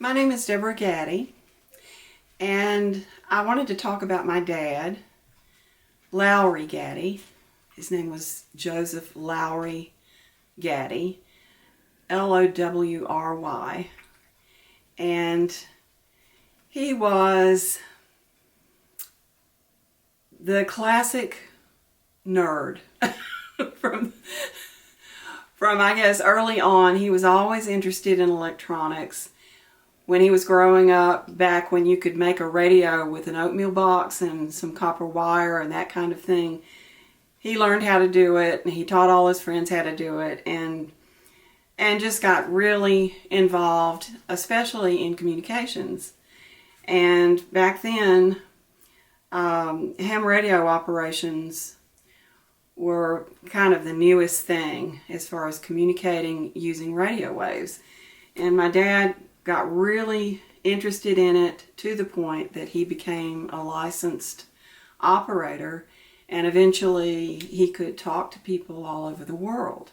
My name is Deborah Gaddy, and I wanted to talk about my dad, Lowry Gaddy. His name was Joseph Lowry Gaddy, Lowry, and he was the classic nerd from I guess early on. He was always interested in electronics. When he was growing up, back when you could make a radio with an oatmeal box and some copper wire and that kind of thing, he learned how to do it, and he taught all his friends how to do it, and just got really involved, especially in communications. And back then, ham radio operations were kind of the newest thing as far as communicating using radio waves. And my dad got really interested in it to the point that he became a licensed operator, and eventually he could talk to people all over the world.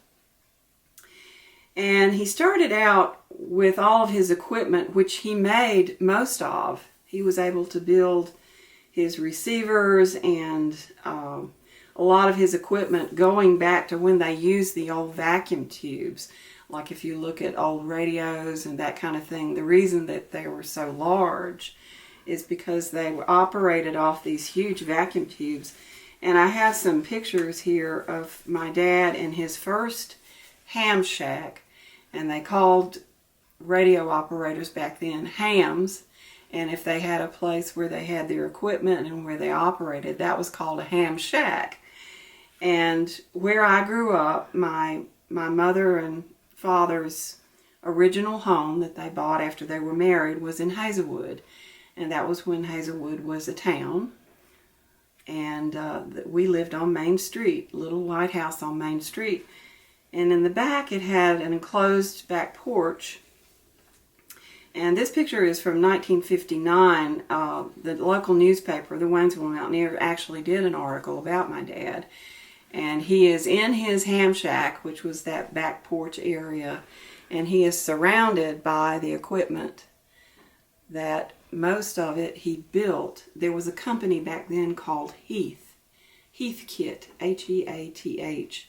And he started out with all of his equipment, which he made most of. He was able to build his receivers and a lot of his equipment going back to when they used the old vacuum tubes. Like if you look at old radios and that kind of thing, the reason that they were so large is because they were operated off these huge vacuum tubes. And I have some pictures here of my dad in his first ham shack, and they called radio operators back then hams. And if they had a place where they had their equipment and where they operated, that was called a ham shack. And where I grew up, my mother and father's original home that they bought after they were married was in Haywood, and that was when Haywood was a town. And we lived on Main Street, little white house on Main Street, and in the back it had an enclosed back porch. And this picture is from 1959. The local newspaper, the Waynesville Mountaineer, actually did an article about my dad. And he is in his ham shack, which was that back porch area, and he is surrounded by the equipment that most of it he built. There was a company back then called Heath Kit, Heath,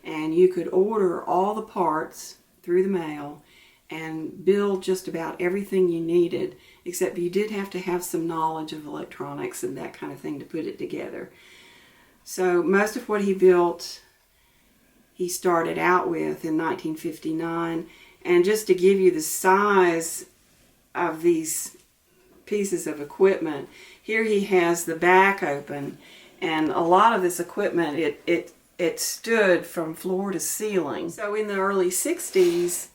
and you could order all the parts through the mail and build just about everything you needed, except you did have to have some knowledge of electronics and that kind of thing to put it together. So most of what he built, he started out with in 1959. And just to give you the size of these pieces of equipment, here he has the back open, and a lot of this equipment, it stood from floor to ceiling. So in the early 60s,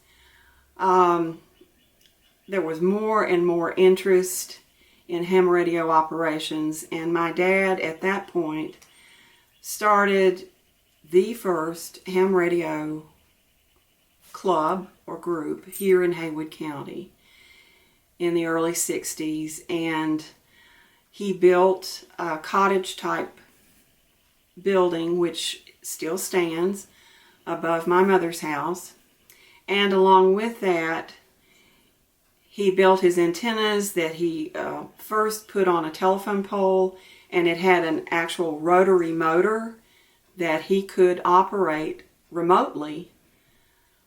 there was more and more interest in ham radio operations, and my dad at that point started the first ham radio club or group here in Haywood County in the early 60s, and he built a cottage type building which still stands above my mother's house. And along with that, he built his antennas that he first put on a telephone pole, and it had an actual rotary motor that he could operate remotely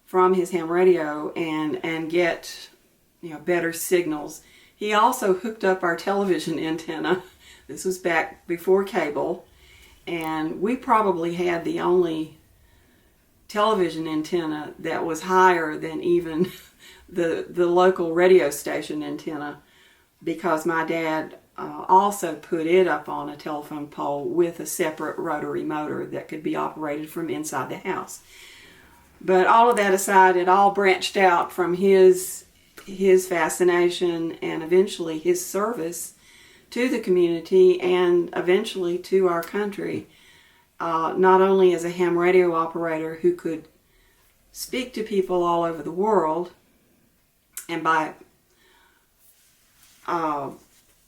from his ham radio and get, better signals. He also hooked up our television antenna. This was back before cable, and we probably had the only television antenna that was higher than even the local radio station antenna, because my dad also put it up on a telephone pole with a separate rotary motor that could be operated from inside the house. But all of that aside, it all branched out from his fascination and eventually his service to the community and eventually to our country, not only as a ham radio operator who could speak to people all over the world, and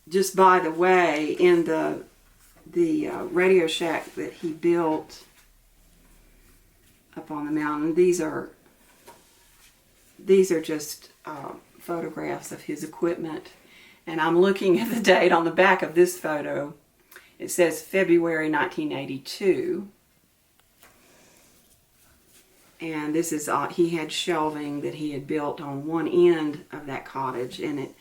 just by the way, in the Radio Shack that he built up on the mountain, these are just photographs of his equipment. And I'm looking at the date on the back of this photo. It says February 1982. And this is, he had shelving that he had built on one end of that cottage, and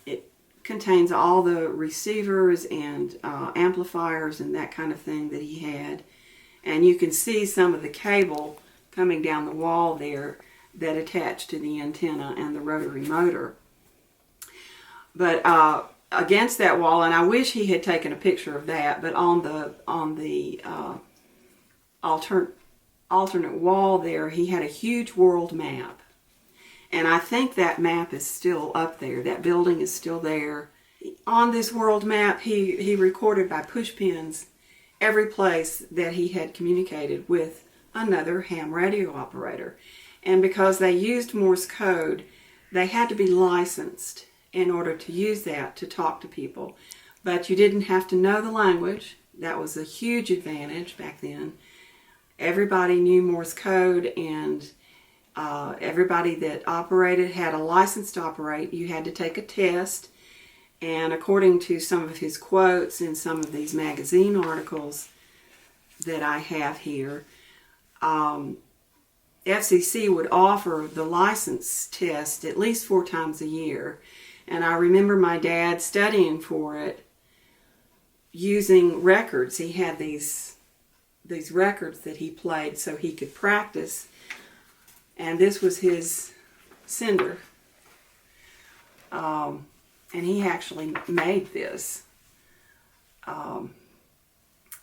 it contains all the receivers and amplifiers and that kind of thing that he had. And you can see some of the cable coming down the wall there that attached to the antenna and the rotary motor. But against that wall, and I wish he had taken a picture of that, but on the alternate wall there, he had a huge world map. And I think that map is still up there. That building is still there. On this world map, he recorded by push pins every place that he had communicated with another ham radio operator. And because they used Morse code, they had to be licensed in order to use that to talk to people. But you didn't have to know the language. That was a huge advantage back then. Everybody knew Morse code, and everybody that operated had a license to operate. You had to take a test, and according to some of his quotes in some of these magazine articles that I have here, FCC would offer the license test at least 4 times a year. And I remember my dad studying for it using records. He had these records that he played so he could practice. And this was his sender. And he actually made this.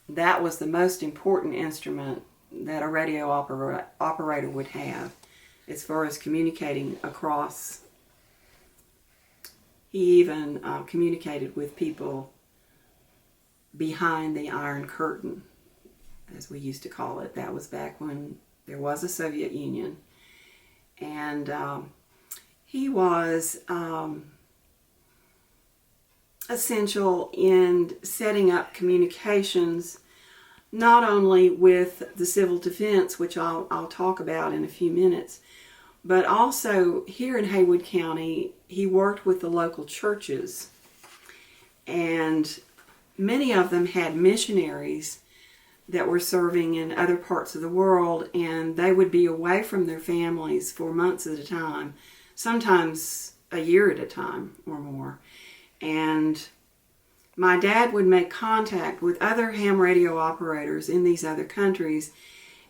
That was the most important instrument that a radio operator would have as far as communicating across. He even communicated with people behind the Iron Curtain, as we used to call it. That was back when there was a Soviet Union. And he was essential in setting up communications, not only with the civil defense, which I'll talk about in a few minutes, but also here in Haywood County, he worked with the local churches. And many of them had missionaries that were serving in other parts of the world, and they would be away from their families for months at a time, sometimes a year at a time or more. And my dad would make contact with other ham radio operators in these other countries,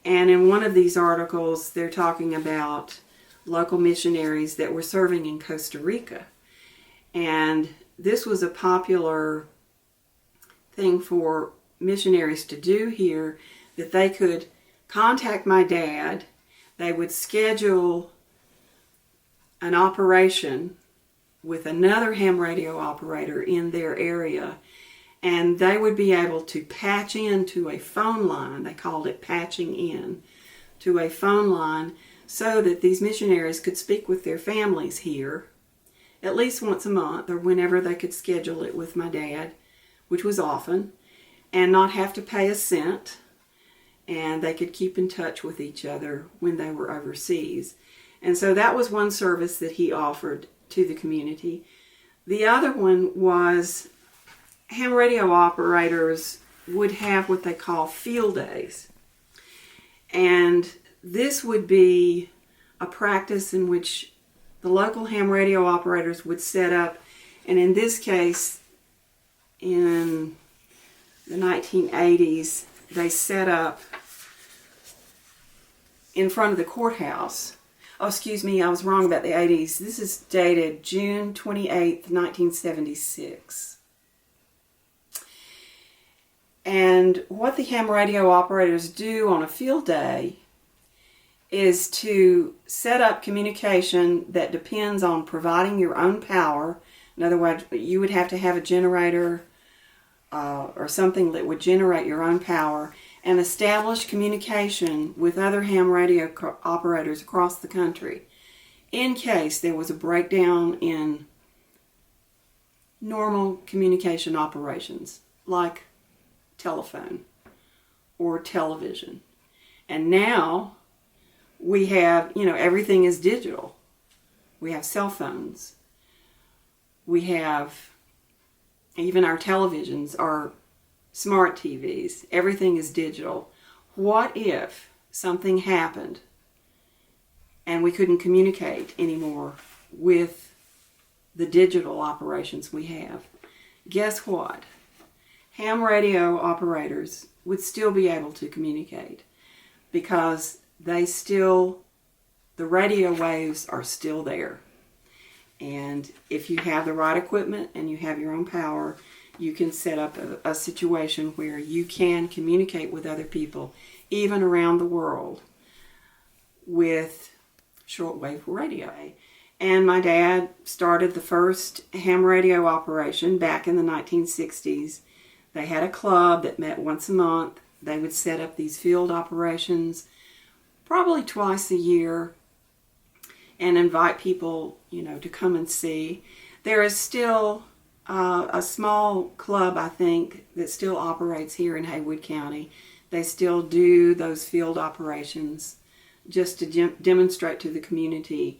and in one of these articles they're talking about local missionaries that were serving in Costa Rica. And this was a popular thing for missionaries to do here, that they could contact my dad, they would schedule an operation with another ham radio operator in their area, and they would be able to patch into a phone line. They called it patching in to a phone line, so that these missionaries could speak with their families here at least once a month, or whenever they could schedule it with my dad, which was often, and not have to pay a cent, and they could keep in touch with each other when they were overseas. And so that was one service that he offered to the community. The other one was ham radio operators would have what they call field days. And this would be a practice in which the local ham radio operators would set up, and in this case, in the 1980s, they set up in front of the courthouse. Oh, excuse me, I was wrong about the 80s. This is dated June 28th, 1976. And what the ham radio operators do on a field day is to set up communication that depends on providing your own power. In other words, you would have to have a generator or something that would generate your own power, and establish communication with other ham radio operators across the country in case there was a breakdown in normal communication operations like telephone or television. And now we have, everything is digital. We have cell phones We have, even our televisions are smart TVs. Everything is digital. What if something happened and we couldn't communicate anymore with the digital operations we have? Guess what? Ham radio operators would still be able to communicate because the radio waves are still there. And if you have the right equipment and you have your own power, you can set up a situation where you can communicate with other people, even around the world, with shortwave radio. And my dad started the first ham radio operation back in the 1960s. They had a club that met once a month. They would set up these field operations probably twice a year and invite people, to come and see. There is still a small club, I think, that still operates here in Haywood County. They still do those field operations just to demonstrate to the community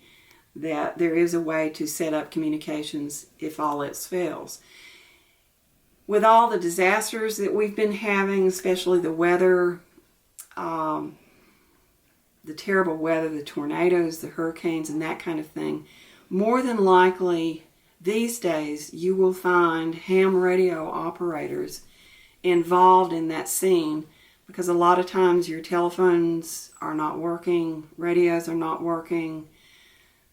that there is a way to set up communications if all else fails. With all the disasters that we've been having, especially the weather, the terrible weather, the tornadoes, the hurricanes, and that kind of thing, more than likely these days you will find ham radio operators involved in that scene, because a lot of times your telephones are not working, radios are not working,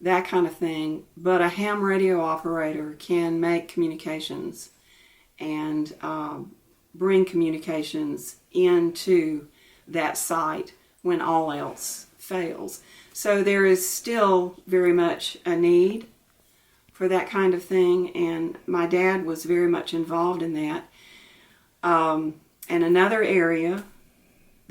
that kind of thing. But a ham radio operator can make communications and bring communications into that site when all else fails. So there is still very much a need for that kind of thing, and my dad was very much involved in that. And another area